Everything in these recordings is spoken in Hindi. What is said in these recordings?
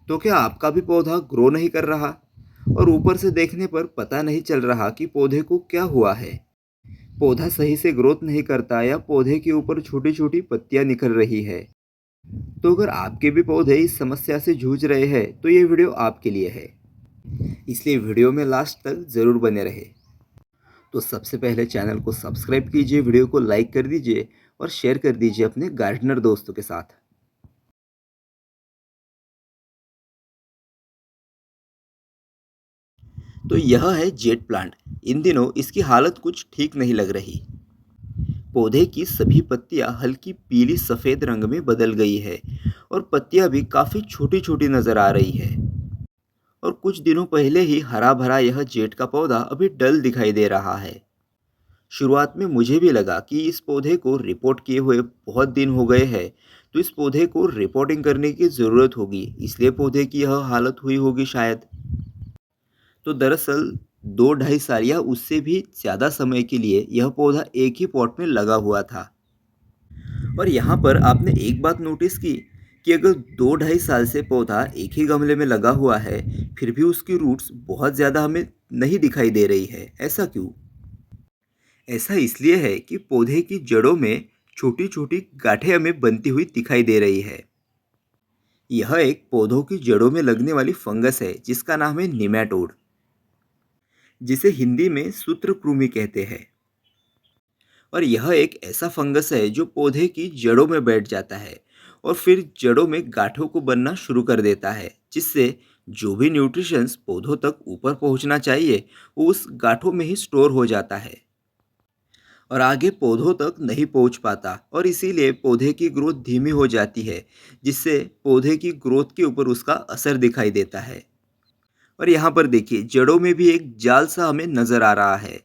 तो क्या आपका भी पौधा ग्रो नहीं कर रहा और ऊपर से देखने पर पता नहीं चल रहा कि पौधे को क्या हुआ है? पौधा सही से ग्रोथ नहीं करता या पौधे के ऊपर छोटी छोटी पत्तियां निकल रही है? तो अगर आपके भी पौधे इस समस्या से जूझ रहे हैं तो ये वीडियो आपके लिए है, इसलिए वीडियो में लास्ट तक ज़रूर बने रहे। तो सबसे पहले चैनल को सब्सक्राइब कीजिए, वीडियो को लाइक कर दीजिए और शेयर कर दीजिए अपने गार्डनर दोस्तों के साथ। तो यह है जेट प्लांट। इन दिनों इसकी हालत कुछ ठीक नहीं लग रही। पौधे की सभी पत्तियां हल्की पीली सफ़ेद रंग में बदल गई है और पत्तियां भी काफ़ी छोटी छोटी नज़र आ रही है। और कुछ दिनों पहले ही हरा भरा यह जेट का पौधा अभी डल दिखाई दे रहा है। शुरुआत में मुझे भी लगा कि इस पौधे को रिपोर्ट किए हुए बहुत दिन हो गए हैं, तो इस पौधे को रिपोर्टिंग करने की ज़रूरत होगी, इसलिए पौधे की यह हालत हुई होगी शायद। तो दरअसल 2 ढाई साल या उससे भी ज़्यादा समय के लिए यह पौधा एक ही पॉट में लगा हुआ था। और यहाँ पर आपने एक बात नोटिस की कि अगर 2 ढाई साल से पौधा एक ही गमले में लगा हुआ है, फिर भी उसकी रूट्स बहुत ज़्यादा हमें नहीं दिखाई दे रही है। ऐसा क्यों? ऐसा इसलिए है कि पौधे की जड़ों में छोटी छोटी गांठें हमें बनती हुई दिखाई दे रही है। यह एक पौधों की जड़ों में लगने वाली फंगस है जिसका नाम है निमेटोड, जिसे हिंदी में सूत्रकृमि कहते हैं। और यह एक ऐसा फंगस है जो पौधे की जड़ों में बैठ जाता है और फिर जड़ों में गांठों को बनना शुरू कर देता है, जिससे जो भी न्यूट्रिशंस पौधों तक ऊपर पहुंचना चाहिए वो उस गांठों में ही स्टोर हो जाता है और आगे पौधों तक नहीं पहुंच पाता, और इसीलिए पौधे की ग्रोथ धीमी हो जाती है, जिससे पौधे की ग्रोथ के ऊपर उसका असर दिखाई देता है। और यहाँ पर देखिए जड़ों में भी एक जाल सा हमें नज़र आ रहा है।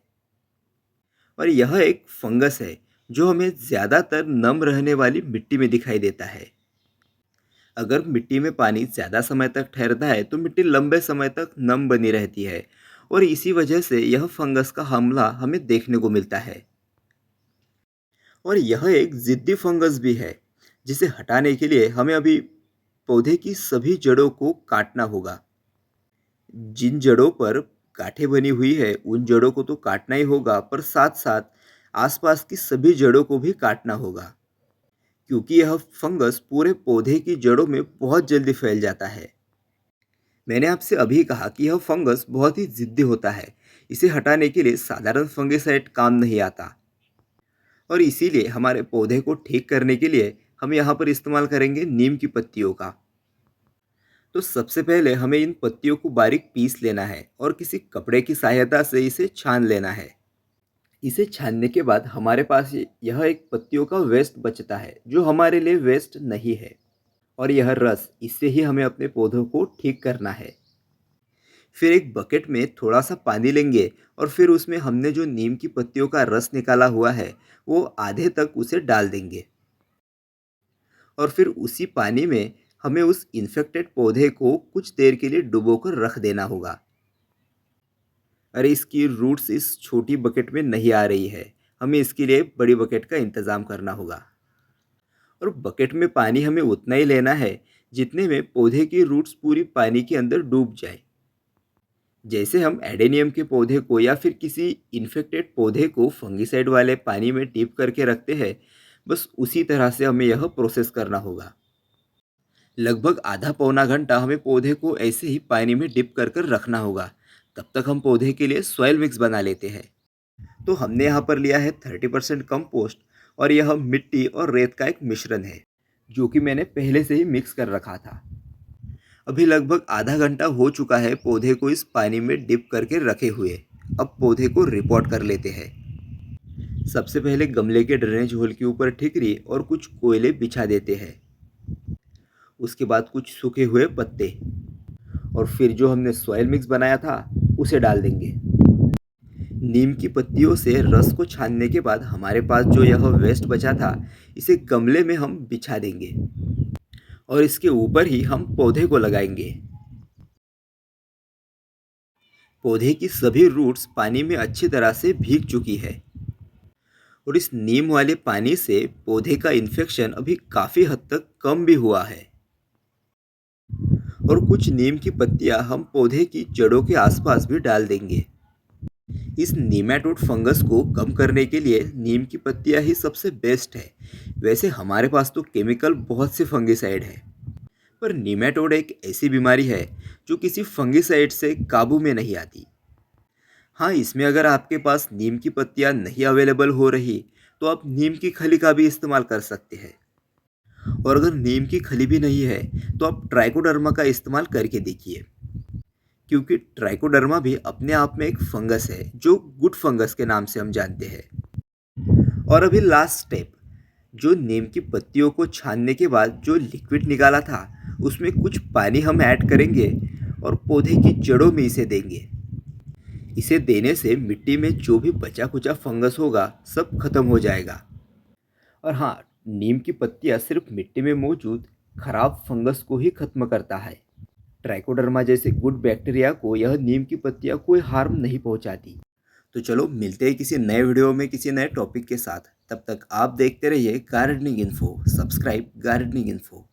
और यह एक फंगस है जो हमें ज़्यादातर नम रहने वाली मिट्टी में दिखाई देता है। अगर मिट्टी में पानी ज़्यादा समय तक ठहरता है तो मिट्टी लंबे समय तक नम बनी रहती है और इसी वजह से यह फंगस का हमला हमें देखने को मिलता है। और यह एक ज़िद्दी फंगस भी है, जिसे हटाने के लिए हमें अभी पौधे की सभी जड़ों को काटना होगा। जिन जड़ों पर गांठें बनी हुई है उन जड़ों को तो काटना ही होगा, पर साथ साथ आसपास की सभी जड़ों को भी काटना होगा, क्योंकि यह फंगस पूरे पौधे की जड़ों में बहुत जल्दी फैल जाता है। मैंने आपसे अभी कहा कि यह फंगस बहुत ही जिद्दी होता है। इसे हटाने के लिए साधारण फंगिसाइड काम नहीं आता और इसीलिए हमारे पौधे को ठीक करने के लिए हम यहाँ पर इस्तेमाल करेंगे नीम की पत्तियों का। तो सबसे पहले हमें इन पत्तियों को बारीक पीस लेना है और किसी कपड़े की सहायता से इसे छान लेना है। इसे छानने के बाद हमारे पास यह एक पत्तियों का वेस्ट बचता है जो हमारे लिए वेस्ट नहीं है, और यह रस, इससे ही हमें अपने पौधों को ठीक करना है। फिर एक बकेट में थोड़ा सा पानी लेंगे और फिर उसमें हमने जो नीम की पत्तियों का रस निकाला हुआ है वो आधे तक उसे डाल देंगे और फिर उसी पानी में हमें उस इन्फेक्टेड पौधे को कुछ देर के लिए डुबोकर रख देना होगा। अरे इसकी रूट्स इस छोटी बकेट में नहीं आ रही है, हमें इसके लिए बड़ी बकेट का इंतज़ाम करना होगा। और बकेट में पानी हमें उतना ही लेना है जितने में पौधे की रूट्स पूरी पानी के अंदर डूब जाए। जैसे हम एडेनियम के पौधे को या फिर किसी इन्फेक्टेड पौधे को फंगिसाइड वाले पानी में डिप करके रखते हैं, बस उसी तरह से हमें यह प्रोसेस करना होगा। लगभग आधा पौना घंटा हमें पौधे को ऐसे ही पानी में डिप कर कर रखना होगा। तब तक हम पौधे के लिए सॉइल मिक्स बना लेते हैं। तो हमने यहाँ पर लिया है 30% कंपोस्ट और यह मिट्टी और रेत का एक मिश्रण है जो कि मैंने पहले से ही मिक्स कर रखा था। अभी लगभग आधा घंटा हो चुका है पौधे को इस पानी में डिप करके रखे हुए। अब पौधे को रिपोर्ट कर लेते हैं। सबसे पहले गमले के ड्रेनेज होल के ऊपर ठिकरी और कुछ कोयले बिछा देते हैं। उसके बाद कुछ सूखे हुए पत्ते और फिर जो हमने सॉइल मिक्स बनाया था उसे डाल देंगे। नीम की पत्तियों से रस को छानने के बाद हमारे पास जो यह वेस्ट बचा था इसे गमले में हम बिछा देंगे और इसके ऊपर ही हम पौधे को लगाएंगे। पौधे की सभी रूट्स पानी में अच्छी तरह से भीग चुकी है और इस नीम वाले पानी से पौधे का इन्फेक्शन अभी काफ़ी हद तक कम भी हुआ है। और कुछ नीम की पत्तियां हम पौधे की जड़ों के आसपास भी डाल देंगे। इस नेमाटोड फंगस को कम करने के लिए नीम की पत्तियां ही सबसे बेस्ट है। वैसे हमारे पास तो केमिकल बहुत से फंगिसाइड है, पर नेमाटोड एक ऐसी बीमारी है जो किसी फंगिसाइड से काबू में नहीं आती। हाँ, इसमें अगर आपके पास नीम की पत्तियां नहीं अवेलेबल हो रही, तो आप नीम की खली का भी इस्तेमाल कर सकते हैं। और अगर नीम की खली भी नहीं है, तो आप ट्राइकोडर्मा का इस्तेमाल करके देखिए, क्योंकि ट्राइकोडर्मा भी अपने आप में एक फंगस है जो गुड फंगस के नाम से हम जानते हैं। और अभी लास्ट स्टेप, जो नीम की पत्तियों को छानने के बाद जो लिक्विड निकाला था, उसमें कुछ पानी हम ऐड करेंगे और पौधे की जड़ों में इसे देंगे। इसे देने से मिट्टी में जो भी बचा कुचा फंगस होगा सब खत्म हो जाएगा। और हाँ, नीम की पत्तियाँ सिर्फ मिट्टी में मौजूद खराब फंगस को ही खत्म करता है। ट्राइकोडर्मा जैसे गुड बैक्टीरिया को यह नीम की पत्तियाँ कोई हार्म नहीं पहुँचाती। तो चलो मिलते हैं किसी नए वीडियो में किसी नए टॉपिक के साथ। तब तक आप देखते रहिए gardening info. Subscribe gardening info.